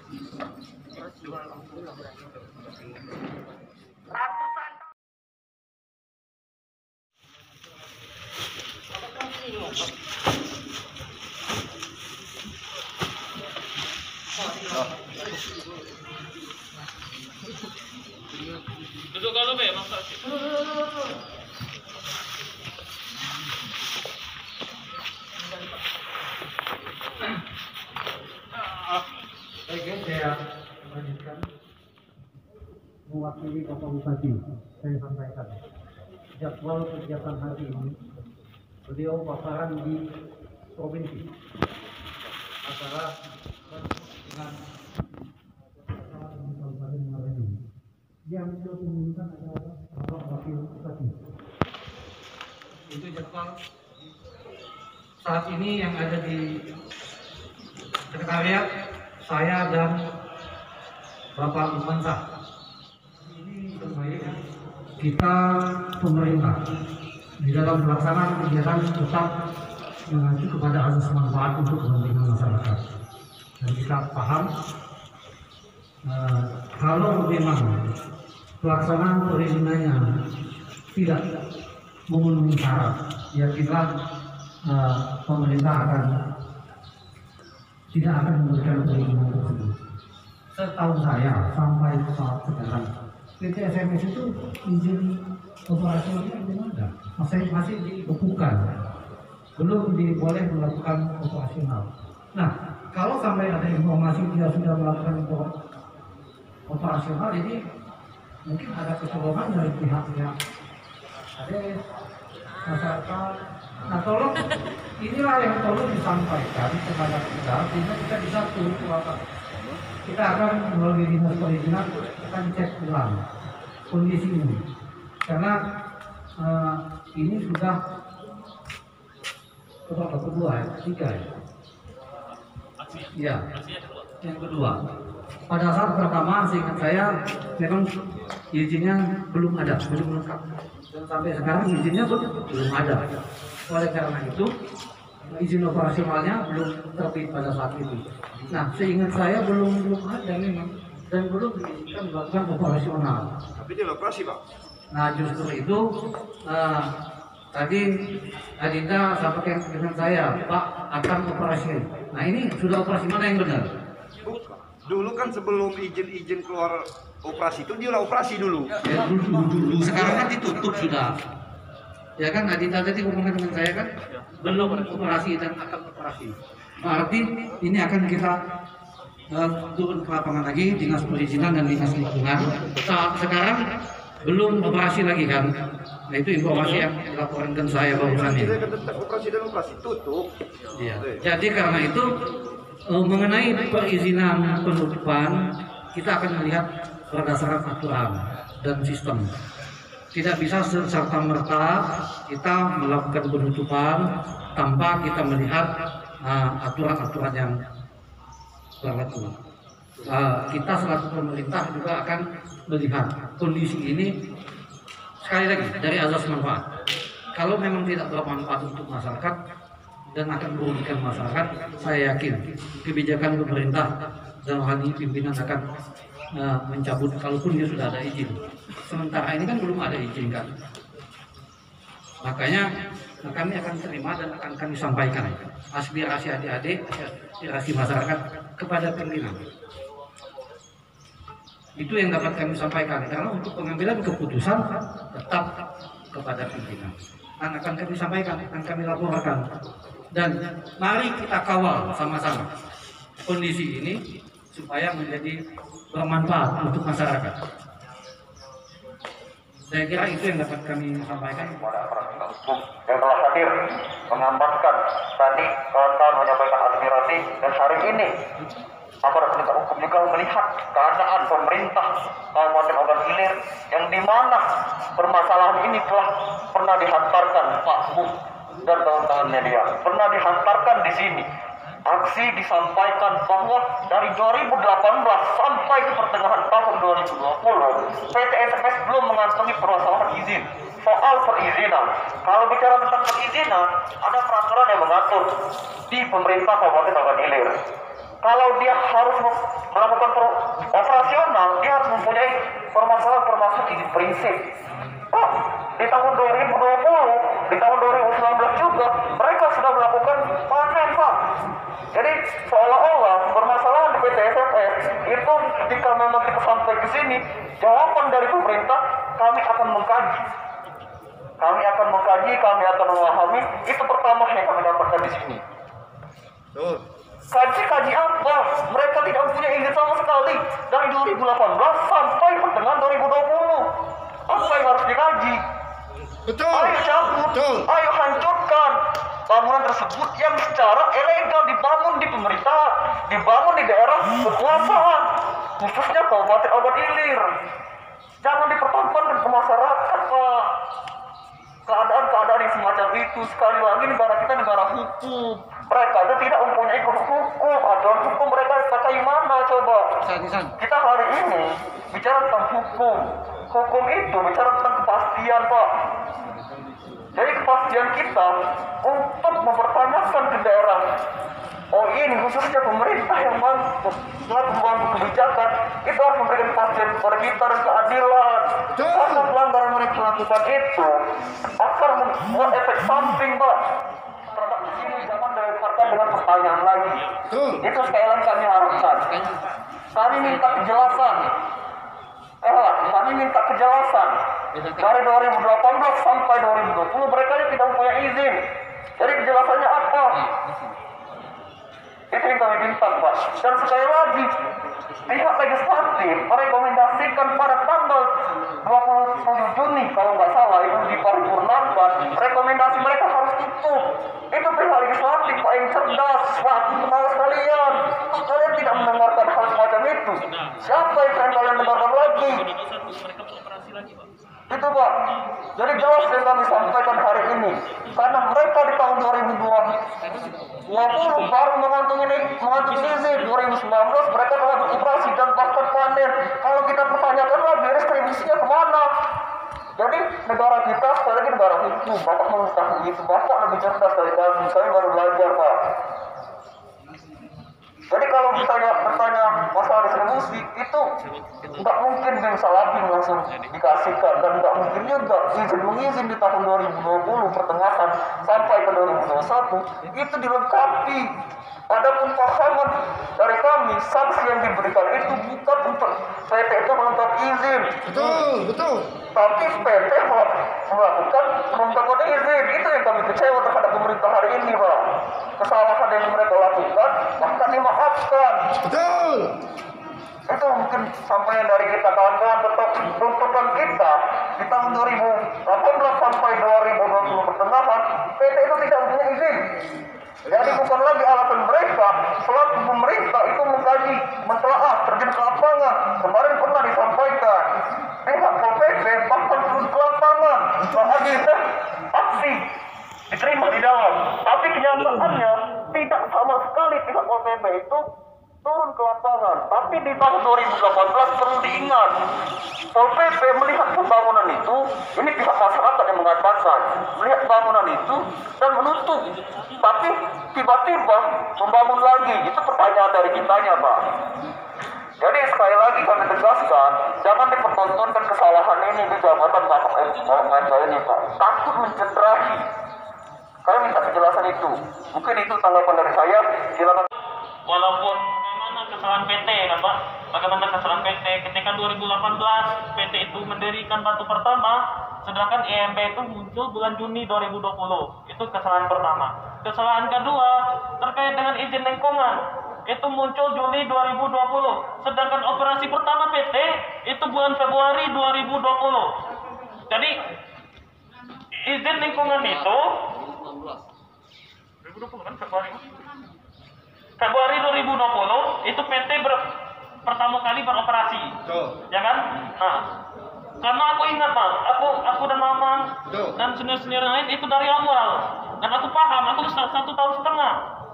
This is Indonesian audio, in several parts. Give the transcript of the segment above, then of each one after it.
Duduk kalau be, masa. Oke, saya lanjutkan. Mewakili Bapak Bupati, saya sampaikan jadwal kegiatan hari ini. Beliau paparan di provinsi antara dengan Kabupaten Muarajambi. Yang diumumkan adalah Bapak Wakil Bupati. Itu jadwal saat ini yang ada di sekretariat saya dan Bapak Lumansa. Ini supaya kita pemerintah di dalam pelaksanaan kegiatan tetap mengacu kepada asas manfaat untuk kepentingan masyarakat. Dan kita paham kalau memang pelaksanaan perizinannya tidak memenuhi syarat, yakinlah pemerintah tidak akan memberikan perizinan tersebut. Setahu saya sampai saat sekarang PT SMS itu izin operasionalnya belum ada, masih dibekukan, belum boleh melakukan operasional. Nah, kalau sampai ada informasi dia sudah melakukan operasional, ini mungkin ada kecolongan dari pihak-pihak ada masyarakat. Nah, tolong inilah yang perlu disampaikan kepada kita sehingga kita bisa turun ke lapangan. Kita akan melalui dinas perizinan akan cek ulang kondisi ini karena ini sudah kedua ya, ketiga ya. Ya, yang kedua. Pada saat pertama seingat saya memang izinnya belum ada, belum lengkap. Dan sampai sekarang izinnya belum ada. Oleh karena itu izin operasionalnya belum terbit pada saat itu. Nah, seingat saya belum ada memang dan belum diizinkan melakukan operasional. Tapi dia operasi, Pak. Nah, justru itu tadi Adinda sampaikan dengan saya, Pak akan operasi. Nah, ini sudah operasi, mana yang benar? Dulu kan sebelum izin keluar operasi itu dia operasi dulu. Ya, dulu. Sekarang kan ditutup sudah. Ya kan, Adinda tadi ngomongin dengan saya kan belum operasi dan akan operasi. Berarti ini akan kita turun ke lapangan lagi, dinas perizinan dan dinas lingkungan. Saat sekarang belum operasi lagi kan. Nah, itu informasi yang dilaporkan saya barusan ini. Operasi dan operasi tutup. Ya. Jadi karena itu mengenai perizinan penutupan kita akan melihat berdasarkan aturan dan sistem. Tidak bisa serta-merta kita melakukan penutupan tanpa kita melihat aturan-aturan yang berlaku. Kita selaku pemerintah juga akan melihat kondisi ini sekali lagi dari azas manfaat. Kalau memang tidak bermanfaat untuk masyarakat dan akan merugikan masyarakat, saya yakin kebijakan pemerintah dalam hal ini pimpinan akan mencabut kalaupun dia sudah ada izin. Sementara ini kan belum ada izin kan. Makanya kami akan terima dan akan kami sampaikan aspirasi adik-adik, aspirasi masyarakat kepada pimpinan. Itu yang dapat kami sampaikan karena untuk pengambilan keputusan tetap kepada pimpinan. Dan akan kami sampaikan, akan kami laporkan. Dan mari kita kawal sama-sama kondisi ini supaya menjadi bermanfaat untuk masyarakat. Saya kira itu yang dapat kami sampaikan. Yang telah hadir mengamankan tadi kawan-kawan menyampaikan aspirasi dan hari ini aparat penegak hukum juga melihat keadaan pemerintah Kabupaten Ogan Ilir yang dimana permasalahan ini telah pernah dihantarkan Pak Bu dan kawan-kawan media pernah dihantarkan di sini. Aksi disampaikan bahwa dari 2018 sampai ke pertengahan tahun 2020 PT SMS belum mengantongi permasalahan izin. Soal perizinan, kalau bicara tentang perizinan, ada peraturan yang mengatur di pemerintah Kabupaten Ogan Ilir. kalau dia harus melakukan operasional, dia harus mempunyai permasalahan izin prinsip. Pak, di tahun 2020, di tahun 2019 juga, mereka sudah melakukan panen, Pak. Jadi seolah-olah permasalahan di PT SFS itu ketika memang kita sampai ke sini, jawaban dari pemerintah kami akan mengkaji. Kami akan memahami. Itu pertama yang kami dapatkan di sini. Kaji apa? Mereka tidak mempunyai izin sama sekali dari 2018 sampai pertengahan 2020. Apa yang harus dikaji? Betul. Ayo cabut, ayo hancurkan bangunan tersebut yang secara ilegal dibangun di pemerintah, dibangun di daerah kekuasaan, khususnya Kabupaten Ogan Ilir. Jangan dipertontonkan ke masyarakat, Pak. Keadaan yang semacam itu, sekali lagi negara kita negara hukum. Mereka itu tidak mempunyai hukum. Aturan hukum mereka pakai mana coba? Kita hari ini bicara tentang hukum. Hukum itu bicara tentang kepastian, Pak. Jadi kepastian kita untuk mempertanyakan ke daerah. Oh ini khususnya pemerintah yang membuat kebijakan itu harus memberikan kepastian kepada kita dan keadilan. Karena pelanggaran mereka lakukan itu akan membuat efek samping, Pak. Terhadap di sini jangan dilemparkan dengan pertanyaan lagi. Itu sekali lagi kami harapkan. Kami minta kejelasan. Kami minta kejelasan. Dari 2018 sampai 2020 mereka tidak punya izin. Jadi kejelasannya apa? Itu yang kami minta, Pak. Dan sekali lagi, pihak legislatif merekomendasikan pada tanggal 27 Juni kalau nggak salah itu diparipurnakan, rekomendasi mereka harus tutup. Itu pihak legislatif, Pak, yang cerdas, Pak, pengawas kalian. Kalian tidak mendengarkan hal semacam itu. Siapa yang kalian dengarkan lagi? Itu, Pak. Jadi jelas yang kami sampaikan hari ini. Karena mereka di tahun 2020 baru mengantungi izin. 2019 mereka telah beroperasi dan bahkan panen. Kalau kita pertanyakan lagi distribusinya kemana? Jadi negara kita sekali lagi negara hukum. Bapak mengetahui itu. Bapak lebih cerdas dari kami. Kami baru belajar, Pak. Jadi kalau bertanya masalah distribusi itu nggak mungkin bisa lagi langsung dikasihkan, dan nggak mungkin juga izin di tahun 2020 pertengahan sampai ke 2021 itu dilengkapi. Adapun pahaman dari kami, sanksi yang diberikan itu bukan untuk PT itu melengkapi izin. Betul. Tapi PT melakukan melengkapi izin. Itu yang kami kecewa terhadap pemerintah hari ini, Pak. Kesalahan yang mereka lakukan bahkan dimaafkan. Betul. Itu mungkin sampaian dari kita, kawan-kawan. Tetap tuntutan kita di tahun 2018 sampai 2020 pertengahan PT itu tidak punya izin. Jadi bukan lagi alasan mereka selaku pemerintah itu mengkaji, mentelaah, terjun ke lapangan. Kemarin pernah disampaikan pihak PP bahkan turun ke lapangan, aksi diterima di dalam. Tapi kenyataannya tidak sama sekali pihak PP itu turun ke lapangan. Tapi di tahun 2018 perlu diingat, Pol PP melihat pembangunan itu, ini pihak masyarakat yang mengatakan, melihat bangunan itu dan menutup. Tapi tiba-tiba membangun lagi. Itu pertanyaan dari kitanya, Pak. Jadi sekali lagi kami tegaskan, jangan dipertontonkan kesalahan ini di jabatan Bapak ini, Pak. Takut mencederai. Kami minta kejelasan itu. Mungkin itu tanggapan dari saya. Silakan. Walaupun memang kesalahan PT kan, Pak, bagaimana kesalahan PT ketika 2018 PT itu mendirikan batu pertama, sedangkan IMB itu muncul bulan Juni 2020. Itu kesalahan pertama. Kesalahan kedua terkait dengan izin lingkungan, itu muncul Juli 2020, sedangkan operasi pertama PT itu bulan Februari 2020. Jadi izin lingkungan itu 2020 kan, Februari 2020 itu PT pertama kali beroperasi. Ya kan? Nah, karena aku ingat, Pak, aku dan Mamang dan senior-senior lain itu dari awal, dan aku paham, aku 1,5 tahun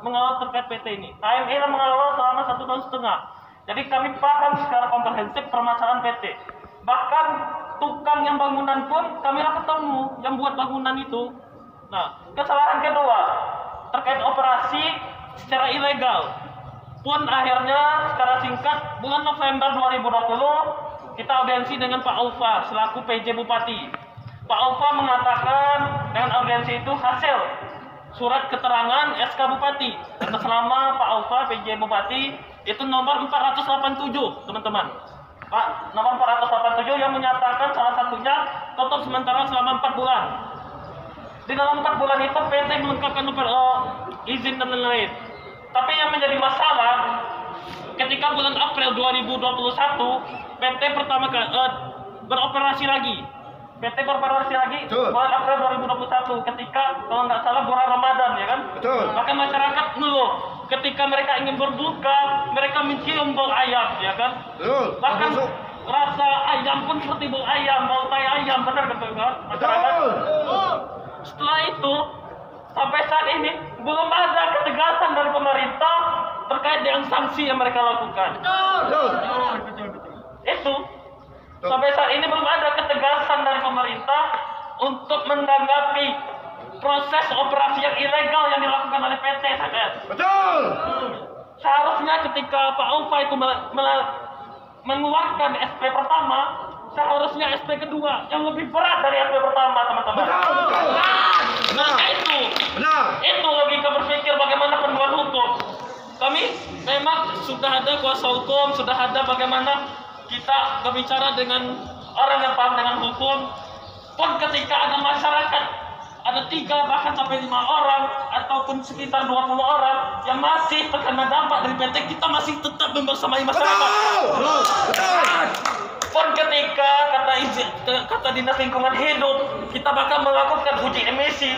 mengawal terkait PT ini. KMI mengawal selama 1,5 tahun. Jadi kami paham secara komprehensif permasalahan PT. Bahkan tukang yang bangunan pun kami ketemu yang buat bangunan itu. Nah, kesalahan kedua terkait operasi secara ilegal. Pun akhirnya secara singkat bulan November 2020 kita audiensi dengan Pak Alfa selaku PJ Bupati. Pak Alfa mengatakan dengan audiensi itu hasil surat keterangan SK Bupati. Karena selama Pak Alfa PJ Bupati itu nomor 487 teman-teman. Pak, nomor 487 yang menyatakan salah satunya tutup sementara selama 4 bulan. Di dalam 4 bulan itu PT melengkapkan izin dan lain-lain. Tapi yang menjadi masalah ketika bulan April 2021 PT pertama kali beroperasi lagi. PT beroperasi lagi bulan April 2021 ketika kalau nggak salah bulan Ramadan ya kan. Betul. Maka masyarakat ngeluh ketika mereka ingin berbuka mereka mencium bau ayam ya kan. Betul. Bahkan rasa ayam pun seperti bau ayam, bau tai ayam, benar betul kan masyarakat. Setelah itu sampai saat ini belum ada ketegasan dari pemerintah terkait dengan sanksi yang mereka lakukan. Betul. Itu sampai saat ini belum ada ketegasan dari pemerintah untuk menanggapi proses operasi yang ilegal yang dilakukan oleh PT SMS. Betul. Seharusnya ketika Pak Alfa itu mengeluarkan SP pertama, seharusnya SP kedua yang lebih berat dari SP pertama, teman-teman. Betul. Maka itu logika berpikir bagaimana penegakan hukum. Kami memang sudah ada kuasa hukum, sudah ada bagaimana kita berbicara dengan orang yang paham dengan hukum. Pun ketika ada masyarakat, ada 3 bahkan sampai 5 orang ataupun sekitar 20 orang yang masih terkena dampak dari PT, kita masih tetap membersamai masyarakat. Pun ketika kata Dinas Lingkungan Hidup kita bakal melakukan uji emisi,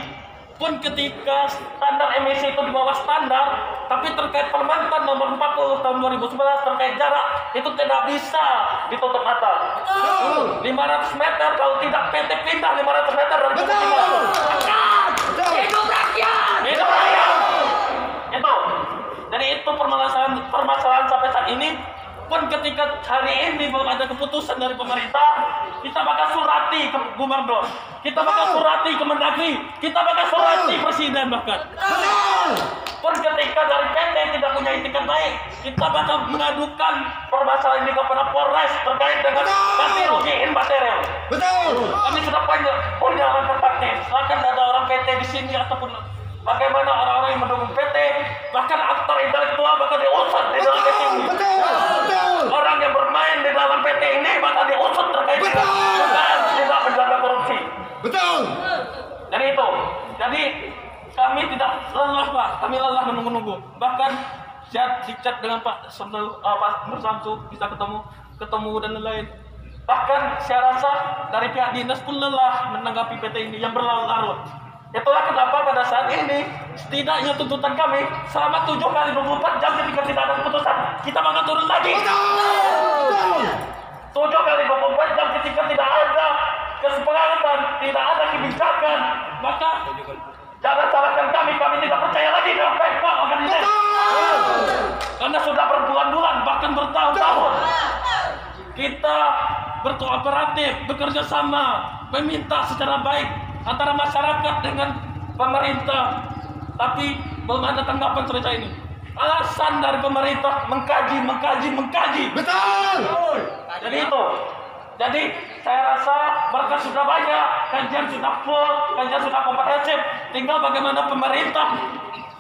pun ketika standar emisi itu di bawah standar, tapi terkait Permentan nomor 40 tahun 2011 terkait jarak itu tidak bisa ditutup mata. 500 meter kalau tidak PT pindah 500 meter dari pemukiman. Hidup rakyat. Hidup rakyat. Itu. Jadi itu permasalahan sampai saat ini. Pun ketika hari ini belum ada keputusan dari pemerintah, kita bakal surati ke gubernur, kita bakal surati ke Mendagri, kita bakal surati presiden bahkan. Pun ketika dari PT tidak punya itikat baik, kita bakal mengadukan permasalahan ini kepada Polres terkait dengan ganti rugiin material. Betul. Kami sudah punya langkah taktis. Silakan ada orang PT di sini ataupun bagaimana orang-orang yang mendukung PT, bahkan aktor intelektual bakal diusut di dalam PT ini. Orang yang bermain di dalam PT ini bakal diusut terkait dengan dugaan tidak menjaga korupsi. Betul. Jadi itu. Jadi kami tidak lelah Pak, kami lelah menunggu-nunggu. Bahkan saya dicat dengan Pak Nur Samsu bisa ketemu dan lain-lain. Bahkan saya rasa dari pihak dinas pun lelah menanggapi PT ini yang berlarut-larut. Itulah kenapa pada saat ini setidaknya tuntutan kami selama 7 kali 24 jam ketika tidak ada keputusan kita bakal turun lagi. 7 kali 24 jam ketika tidak ada kesepakatan, tidak ada kebijakan, maka jangan salahkan kami tidak percaya lagi dengan PK organisasi. Karena sudah berbulan-bulan bahkan bertahun-tahun kita berkooperatif, bekerja sama, meminta secara baik antara masyarakat dengan pemerintah, tapi belum ada tanggapan cerita ini. Alasan dari pemerintah mengkaji. Betul. Jadi itu. Jadi saya rasa berkas sudah banyak, kajian sudah full, kajian sudah komprehensif. Tinggal bagaimana pemerintah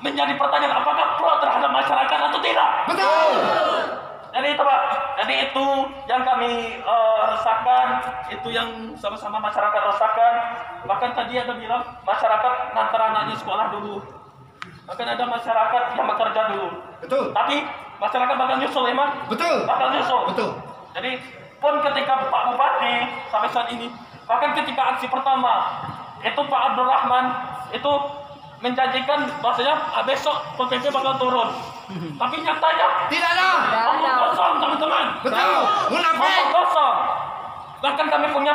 menjadi pertanyaan apakah pro terhadap masyarakat atau tidak. Betul. Jadi itu Pak, jadi itu yang kami resahkan, itu yang sama-sama masyarakat resahkan. Bahkan tadi ada bilang masyarakat ngantar anaknya sekolah dulu. Bahkan ada masyarakat yang bekerja dulu. Betul. Tapi masyarakat bakal nyusul emang. Betul. Bakal nyusul. Betul. Jadi pun ketika Pak Bupati sampai saat ini, bahkan ketika aksi pertama itu Pak Abdurrahman itu menjanjikan bahwasanya besok PP bakal turun. Tapi nyatanya Tidak ada. omong kosong teman-teman. Betul. Munafik. Omong kosong. Bahkan kami punya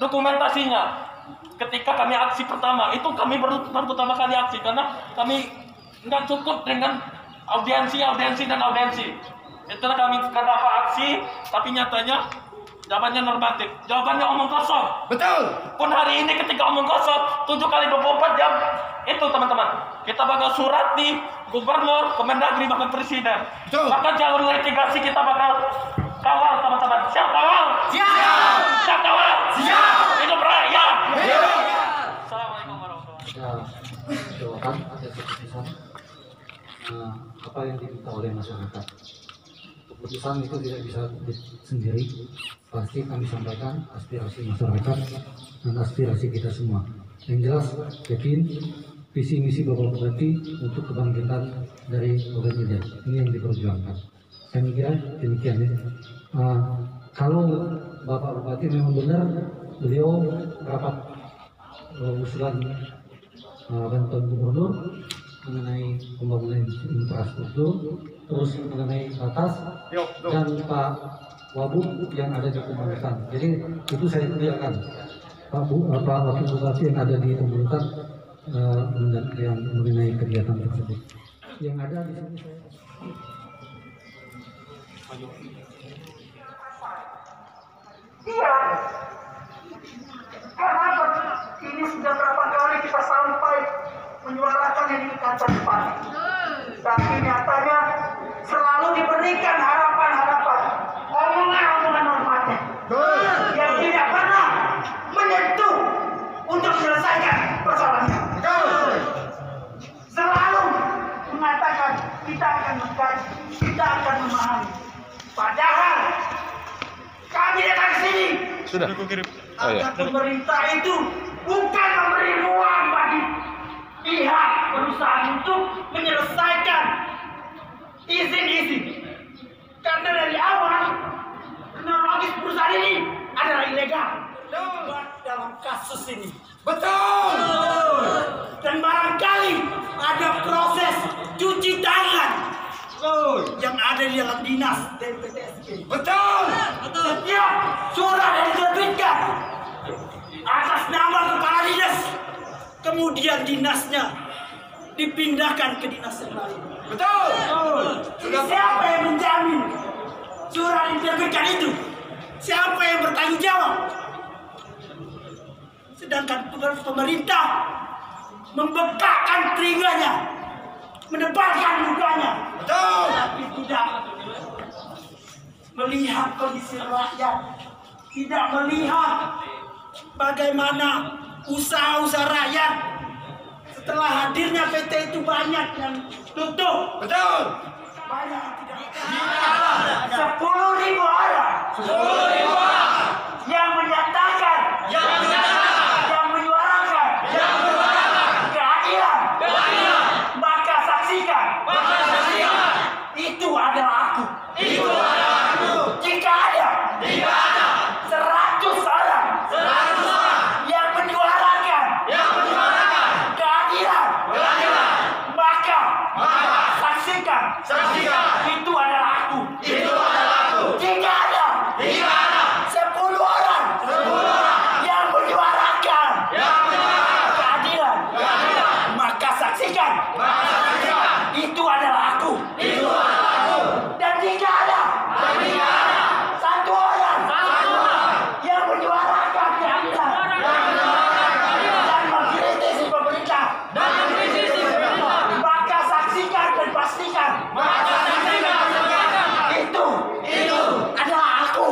dokumentasinya. Ketika kami aksi pertama, itu kami baru pertama kali aksi karena kami nggak cukup dengan audiensi. Itulah kami kenapa aksi, tapi nyatanya Jawabannya normatif, jawabannya omong kosong. Betul. Pun hari ini ketika omong kosong 7 kali 24 jam itu teman-teman, kita bakal surat di gubernur, Kemendagri, bahkan presiden. Betul. Maka jalur litigasi kita bakal kawal teman-teman. Siap kawal? Siap. Siap kawal? Siap. Hidup rakyat. Hidup. Assalamualaikum warahmatullahi wabarakatuh. Ya, doakan ada keputusan apa yang diminta oleh masyarakat. Keputusan itu tidak bisa sendiri, pasti kami sampaikan aspirasi masyarakat dan aspirasi kita semua. Yang jelas, yakin visi misi Bapak Bupati untuk kebangkitan dari Ogan Ilir ini yang diperjuangkan. Saya kira demikian ya. Kalau Bapak Bupati memang benar beliau rapat usulan bantuan gubernur mengenai pembangunan infrastruktur, terus mengenai batas dan Pak Wabub yang ada di pemerintahan. Jadi itu saya clearkan Pak Wakil Bupati yang ada di pemerintahan yang mengenai kegiatan tersebut. Yang ada di sini saya. Iya. Kenapa ini sudah berapa kali kita sampai menyuarakan ini di kantor bupati. Tapi nyatanya selalu diberikan harapan-harapan, omongan-omongan normatif yang tidak pernah menyentuh untuk menyelesaikan persoalannya. Selalu mengatakan kita akan mengkaji, kita akan memahami. Padahal kami datang ke sini agar pemerintah itu bukan memberi ruang bagi pihak perusahaan untuk menyelesaikan izin-izin. Karena dari awal kronologis perusahaan ini adalah ilegal. Dalam kasus ini. Betul. Dan barangkali ada proses cuci tangan yang ada di dalam dinas DPTSG. Betul. Setiap surat yang diterbitkan atas nama kepala dinas, kemudian dinasnya dipindahkan ke dinas yang lain. Betul. Siapa yang menjamin surat yang diterbitkan itu? Siapa yang bertanggung jawab? Sedangkan pemerintah membekakkan telinganya, menebalkan mukanya, tapi tidak melihat kondisi rakyat, tidak melihat bagaimana usaha-usaha rakyat. Setelah hadirnya PT itu banyak yang tutup. Betul. Banyak yang tidak. 10.000 orang. 10.000 orang yang menyatakan, yang menyuarakan keadilan. Maka saksikan. Itu adalah aku. Jika ada 100 orang yang menyuarakan keadilan, maka saksikan. Itu adalah aku. Jika ada 10 orang yang menyuarakan keadilan, maka saksikan. Itu adalah aku. Dan jika ada 1 orang yang menyuarakan keadilan dan mengkritisi pemerintah, maka saksikan dan pastikan itu adalah aku.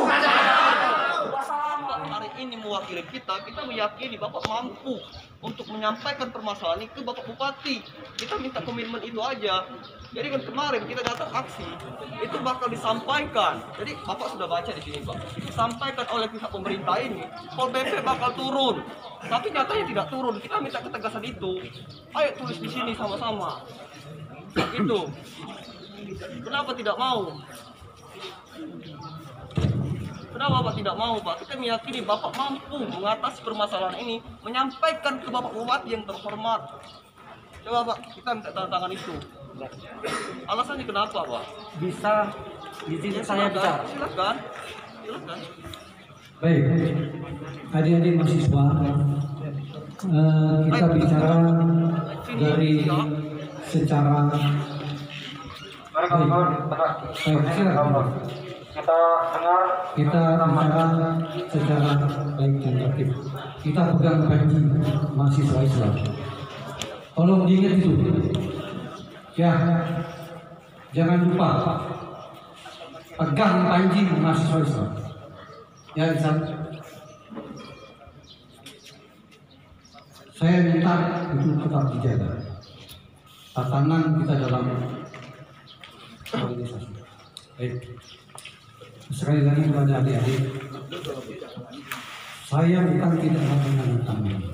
Hari ini mewakili kita meyakini Bapak mampu untuk menyampaikan permasalahan ini ke Bapak Bupati. Kita minta komitmen itu aja. Jadi kan kemarin kita datang aksi, itu bakal disampaikan. Jadi Bapak sudah baca di sini, Pak. Disampaikan oleh pihak pemerintah ini, Pol PP bakal turun. Tapi nyatanya tidak turun. Kita minta ketegasan itu. Ayo tulis di sini sama-sama. Itu. Kenapa tidak mau? Kenapa Bapak tidak mau, Pak? Kita meyakini Bapak mampu mengatasi permasalahan ini, menyampaikan ke Bapak Bupati yang terhormat. Coba Pak, kita minta tanda tangan itu. Alasannya kenapa, Pak? Bisa izin saya bicara. Silakan. Baik, adik-adik mahasiswa, kita bicara dari secara baik, silakan. kita dengar kita bicara secara baik dan tertib. Kita pegang janji mahasiswa Islam. Tolong diingat itu. Ya, jangan lupa pegang janji mahasiswa Islam. Ya, Islam. Saya minta itu tetap dijaga. Tatanan kita dalam organisasi. Baik. Sekali lagi kepada adik-adik, saya bukan tidak mau menandatangani.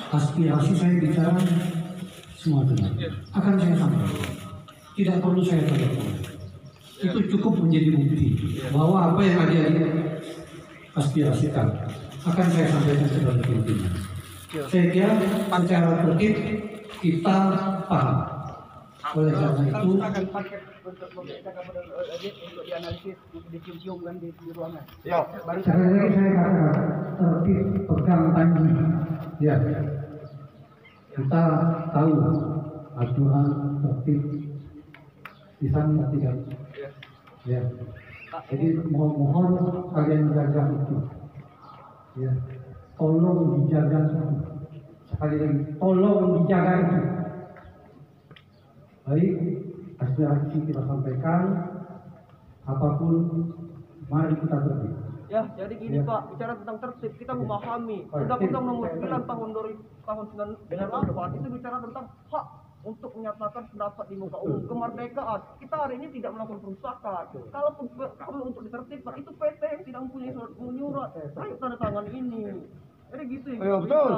Aspirasi saya bicara semua dengar. Akan saya sampaikan. Tidak perlu saya tanda-tanda. Itu cukup menjadi bukti bahwa apa yang adik-adik aspirasikan akan saya sampaikan kepada pimpinan. Saya kira secara tertib kita paham. Oleh karena itu, akan paket untuk pemerintah untuk dianalisis, untuk dicium-ciumkan di ruangan. Ya. Baru sekali lagi saya katakan tertib pegang janji. Ya, kita tahu aturan tertib di sana tidak. Ya, jadi mohon kalian jaga itu. Ya, tolong dijaga itu. Sekali lagi, tolong dijaga itu. Baik, aspirasi kita sampaikan, apapun, mari kita tertib. Ya, jadi gini Ya. Pak, bicara tentang tertib, kita memahami Tertib. Undang-Undang Nomor 9 tahun 1998 itu bicara tentang hak untuk menyatakan pendapat di muka umum, kemerdekaan. Kita hari ini tidak melakukan perusakan. Kalau perlu untuk ditertibkan, itu PT yang tidak mempunyai surat menyurat, ayo tanda tangan ini. Jadi gitu ya. Iya, betul.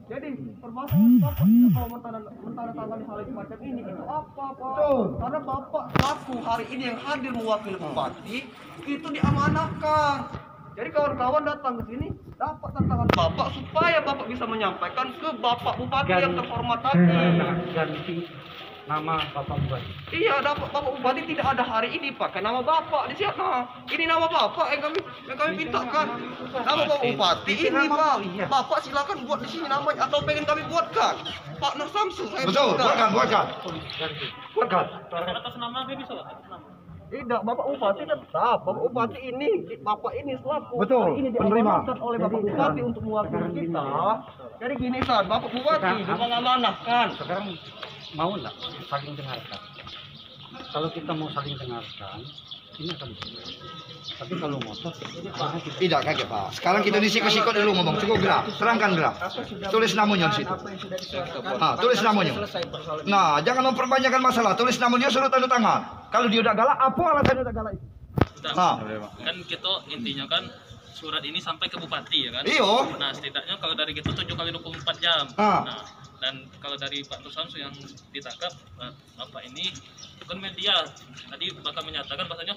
Jadi permasalahan Bapak tidak mau menandatangani hal semacam ini itu apa Pak? Betul. Karena Bapak selaku hari ini yang hadir mewakili bupati itu diamanahkan. Jadi kawan-kawan datang ke sini dapat tantangan Bapak supaya Bapak bisa menyampaikan ke Bapak Bupati yang terhormat tadi. Ganti nama Bapak Bupati. Iya, dapat Bapak Bupati tidak ada hari ini pakai nama Bapak di sana. Ini nama Bapak yang kami mintakan. Nama Bapak Bupati ini Pak. Bapak silakan buat di sini namanya atau pengen kami buatkan. Pak Nur Samsu saya Betul, buatkan. buatkan. Atas nama dia bisa atas nama. Tidak, Bapak Bupati tetap. Bapak Bupati ini, Bapak ini selaku Betul, hari ini penerima. diamanahkan oleh Bapak Bupati untuk mewakili kita. Jadi gini San, Bapak Bupati mengamanahkan. Sekarang mau nggak saling dengarkan? Kalau kita mau saling dengarkan, ini akan bisa. Tapi kalau motor, Tidak kaget Pak. Sekarang kita disikut-sikut dulu ngomong. Cukup gerak. Terangkan gerak. Tulis namanya di situ. Nah, tulis namanya. Nah, jangan memperbanyakkan masalah. Tulis namanya suruh tanda tangan. Kalau dia udah galak, apa alasannya udah galak itu? Nah, Kan kita intinya kan surat ini sampai ke bupati ya kan. iyo. Nah setidaknya kalau dari gitu 7 kali 24 jam. Ah. Nah, dan kalau dari Pak Nur Samsu yang ditangkap, Bapak ini itu kan media tadi bakal menyatakan bahasanya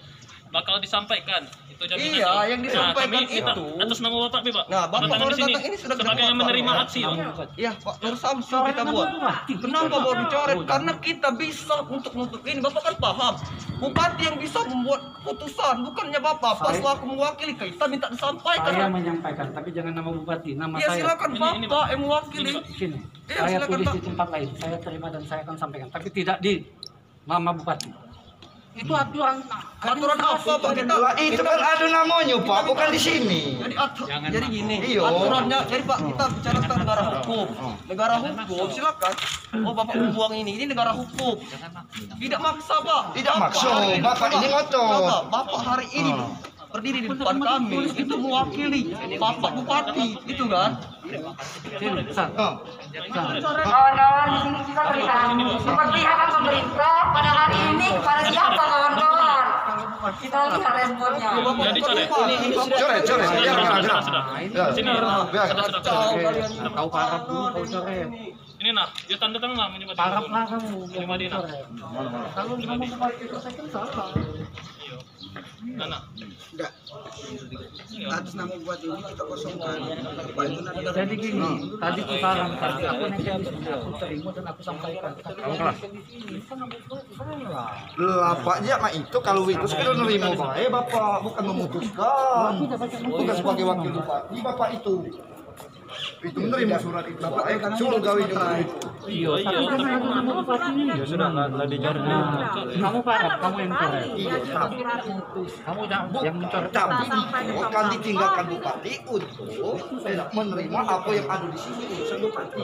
bakal disampaikan itu jaminan. Iya, yang disampaikan kami minta itu. atas nama Bapak, Pak. Nah, Bapak Tanda tangan baru di sini datang ini sudah sebagai yang kita menerima buat. aksi, Pak. Iya, Pak Nur Samsu kita buat. Kenapa baru dicoret? Karena kita bisa untuk menutup ini. Bapak kan paham. Bupati yang bisa membuat putusan, bukannya Bapak. Pak selaku mewakili kita minta saya disampaikan. menyampaikan, tapi jangan nama Bupati, nama Ya saya. silakan Ini, Bapak yang mewakili. Sini. Iya, Saya silakan, tulis Pak. di tempat lain, saya terima dan saya akan sampaikan, tapi tidak di nama Bupati. Itu aturan. Aturan apa Pak? Lah itu kan ada namanya Pak, bukan di sini. Jadi gini, Iya. aturannya. Jadi Pak kita bicara tentang negara hukum. Negara hukum silakan. Oh Bapak membuang ini negara hukum. Tidak maksa Pak. Tidak maksa, Bapak ini ngotot. Coba, Bapak hari ini berdiri di depan kami itu mewakili Bapak Bupati, itu kan? Sini, San. Ah. Kawan-kawan di sini kita berikan keberpihakan pemerintah pada hari ini kepada siapa kawan-kawan? Kita lihat responnya. Ya dicoret. Coret, coret. Biar gerak. Ya. Sini. Biar. Sudah tahu parah dulu, kau coret. Ini nah, dia tanda tangan lah menyebut. Parah lah kamu. Lima Dina. Kalau kamu Bupati itu saya kan salah. Nah. Enggak. Atas nama buat ini kita kosongkan. Pak itu ada Jadi gini, tadi aku sarankan, aku nanti di sini, aku terima dan aku sampaikan. Kamu kelas. Lah Pak mak itu kalau itu sekedar nerima baik Bapak, bukan memutuskan. Bukan sebagai wakil Bupati Bapak itu. Itu menerima surat itu. Suruh gawe juga itu. Iya. Ya sudah lah dicoret. Kamu Pak, kamu yang coret. Iya. Kamu yang mencoret. Tapi akan ditinggalkan bupati untuk menerima apa yang ada di sini urusan bupati.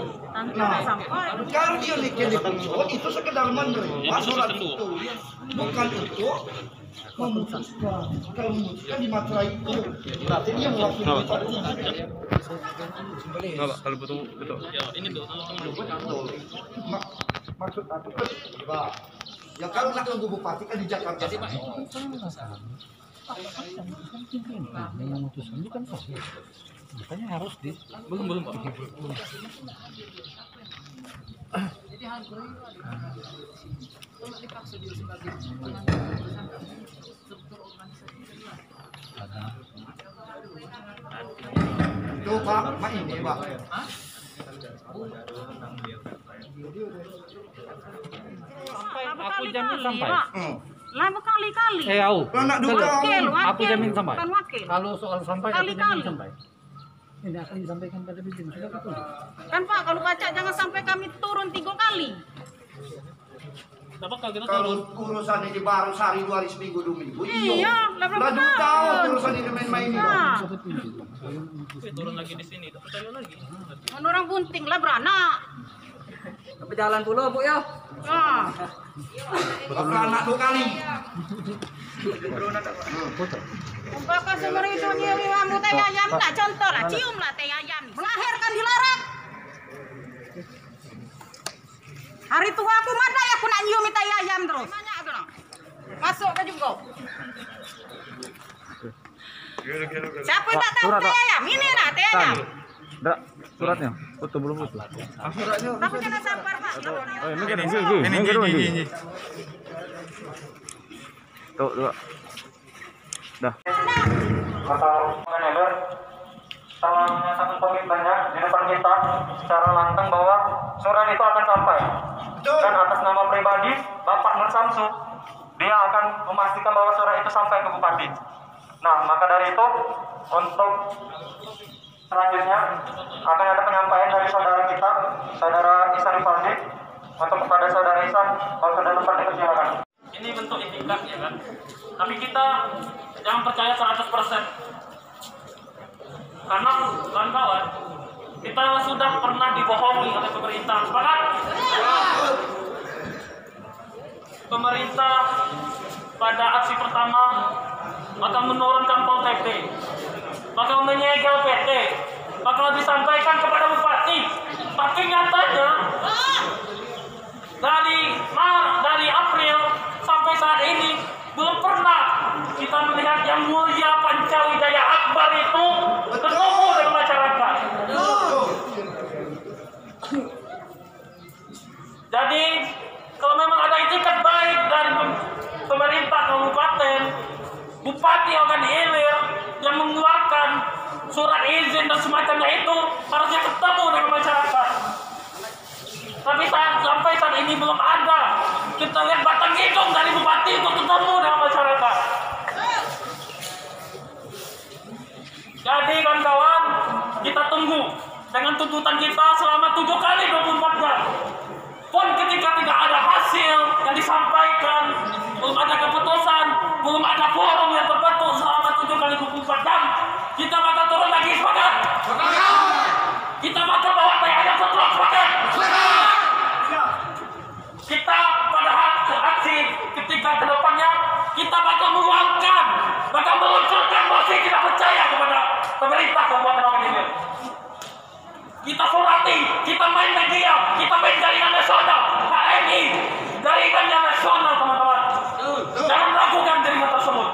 Nah, kalau dia bikin di Pulso itu sekedar menerima surat itu, bukan untuk memutuskan. Kalau memutuskan di materai itu, berarti dia mewakili bupati. Enggak, Pak, kalau betul. Ya, ini tuh Maksud aku kan, Pak, ya kalau nak nunggu bupati kan di Jakarta. Memutuskan itu kan sah. Makanya harus di belum Pak. Tuh Pak, mak ini Pak. Aku jamin sampai. Lah berkali-kali. Tahu. Anak duka. Aku jamin sampai. Bukan wakil. Kalau soal sampai aku Kali-kali. jamin sampai. Ini akan disampaikan pada Bikin sudah betul. Kan Pak, kalau baca jangan sampai kami turun 3 kali. Dapat kalau kita Kalau urusan ini baru sehari 2 hari seminggu 2 minggu. Iya, lah berapa Lah tahu urusan ini main-main ini. Nah, turun lagi di sini, dapat tayo lagi. kan orang bunting lah beranak. Tapi jalan pula, Bu ya. Nah, Anak 2 kali. umpaka semeritu nyewi wamu teh ayam tak contoh lah, cium lah teh ayam. Melahirkan dilarang. Hari tua aku mana ya aku nak nyium teh ayam terus. Banyak aku nak. Masuk ke juga. Siapa yang tak tahu teh ayam? Ini lah teh ayam. Enggak, suratnya. Foto belum foto. Tapi jangan sabar Pak. Ini. Tuh, dua. Dah. Atau manajer telah menyatakan komitmennya di depan kita secara lantang bahwa surat itu akan sampai. Dan atas nama pribadi Bapak Nur Samsu, dia akan memastikan bahwa surat itu sampai ke Bupati. Nah, maka dari itu untuk selanjutnya akan ada penyampaian dari saudara kita, saudara Ihsan Rivaldi, untuk kepada saudara Ihsan, kalau sudah tempat dipersilakan. Ini bentuk etikat ya kan. Tapi kita jangan percaya 100%. Karena kawan-kawan, kita sudah pernah dibohongi oleh pemerintah. Sepakat? Pemerintah pada aksi pertama akan menurunkan Pol PP, bakal menyegel PT, bakal disampaikan kepada bupati. Tapi nyatanya dari April sampai saat ini belum pernah kita melihat yang mulia Pancawijaya Akbar itu ketemu dengan masyarakat. Jadi kalau memang ada itikat baik dari pemerintah kabupaten, bupati akan hilir yang mengeluarkan surat izin dan semacamnya itu harusnya ketemu dengan masyarakat. Tapi sampai saat ini belum ada. Kita lihat batang hidung dari bupati untuk ketemu dengan masyarakat. Jadi kawan-kawan, kita tunggu dengan tuntutan kita selama 7 kali 24 jam. Pun ketika tidak ada hasil yang disampaikan, belum ada keputusan, belum ada forum yang terbentuk selama 7 kali 24 jam, kita bakal turun lagi, sepakat? Kita bakal bawa teh ayam setruk, sepakat? Kita pada aksi ketika kedepannya kita bakal meluangkan, bakal meluncurkan mosi tidak percaya kepada pemerintah Kabupaten Ogan Ilir. Kita surati, kita main media, kita main jaringan nasional, HMI, jaringannya nasional teman-teman. Jangan lakukan jaringan tersebut.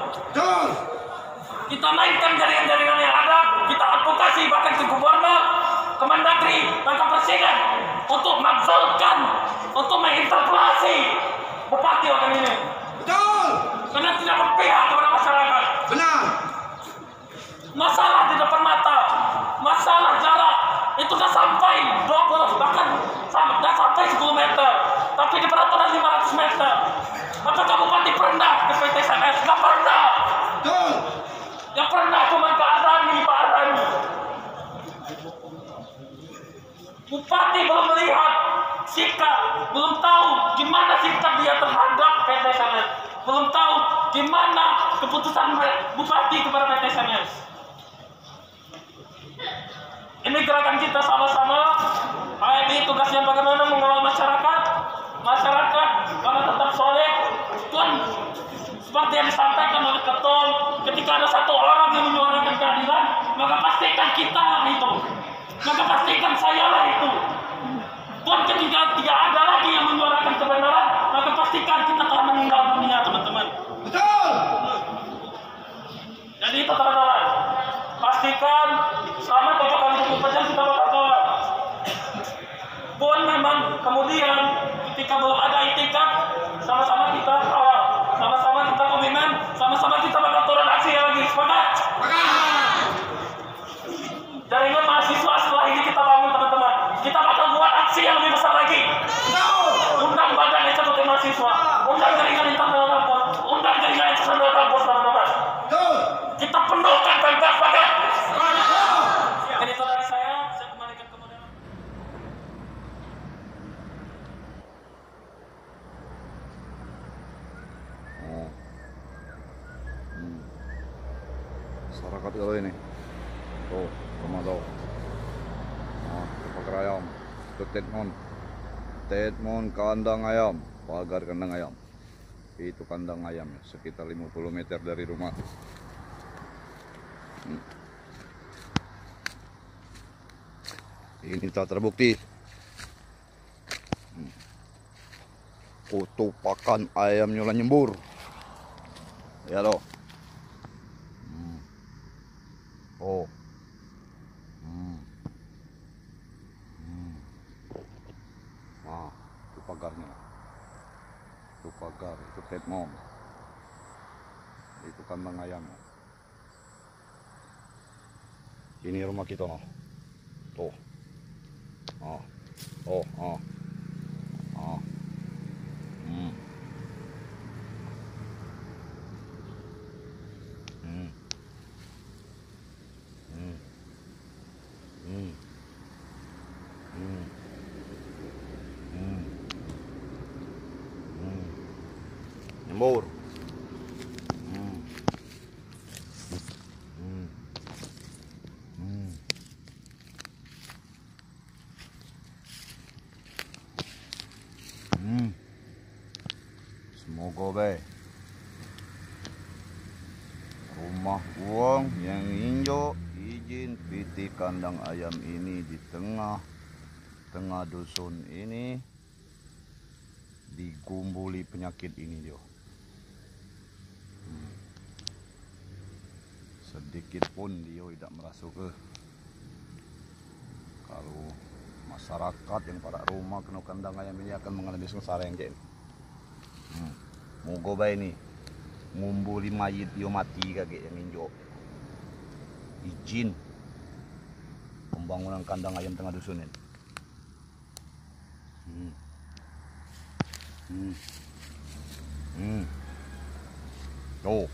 Kita mainkan jaringan-jaringan yang ada, kita advokasi bahkan ke gubernur, ke Mendagri, bahkan presiden untuk makzulkan, untuk menginterpelasi bupati Ogan Ilir. Betul. Karena tidak berpihak kepada masyarakat. Benar. Masalah di depan mata, masalah jarak itu sudah sampai 20 bahkan sudah sampai 10 meter, tapi di peraturan 500 meter. Apakah bupati pernah ke PT SMS? Nggak pernah. Betul. Yang pernah cuma Pak Ardani. Bupati belum melihat sikap, belum tahu gimana sikap dia terhadap PT SMS, belum tahu gimana keputusan Bupati kepada PT SMS. Ini gerakan kita sama-sama. HMI tugasnya bagaimana mengelola masyarakat. Masyarakat kalau tetap soleh pun seperti yang disampaikan oleh Ketum, ketika ada satu orang yang menyuarakan keadilan, maka pastikan kita itu, maka pastikan saya lah itu. Pun ketika tidak ada lagi yang menyuarakan kebenaran, maka pastikan kita telah meninggal dunia, teman-teman. Betul. Jadi itu teman-teman, pastikan selama 7 kali 24 jam kita bakal kawan. Pun memang kemudian ketika belum ada itikat, sama-sama kita kawal, sama-sama kita komitmen, sama-sama kita bakal turun aksi lagi. Sepakat? Jaringan mahasiswa setelah ini kita bangun, teman-teman. Kita bakal buat aksi yang lebih besar lagi. Undang badan eksekutif mahasiswa, undang jaringan internal kampus, undang jaringan eksternal kampus, teman-teman. Kita penuhkan Pemkab, sepakat? Ini saudara saya kembalikan ke modal. Masyarakat kalau ini. Tuh, rumah tuh. Nah, pagar ayam. Itu Tetmon. Tetmon kandang ayam. Pagar kandang ayam. Itu kandang ayam ya, sekitar 50 meter dari rumah. Ini tak terbukti. Foto pakan ayam nyola nyembur. Ya loh. Oh. Nah, itu pagarnya. Itu pagar, itu Tetmon. Itu kandang ayamnya. Ini rumah kita, no. Tuh. Oh. Oh, oh. Oh. Hmm. Hmm. Hmm. Hmm. Hmm. Hmm. Hmm. Nyembur. Hmm. Hmm. Hmm. Hmm. Semoga baik. Rumah uang yang hijau izin PT kandang ayam ini di tengah dusun ini digumbuli penyakit ini jo. Sedikit pun dia tidak merasuk ke. Kalau masyarakat yang pada rumah kena kandang ayam ini akan mengalami sengsara yang jen. Moga baik ini ngumbuli mayit yo mati kagak yang injo. Izin pembangunan kandang ayam tengah dusun ini. Tuh.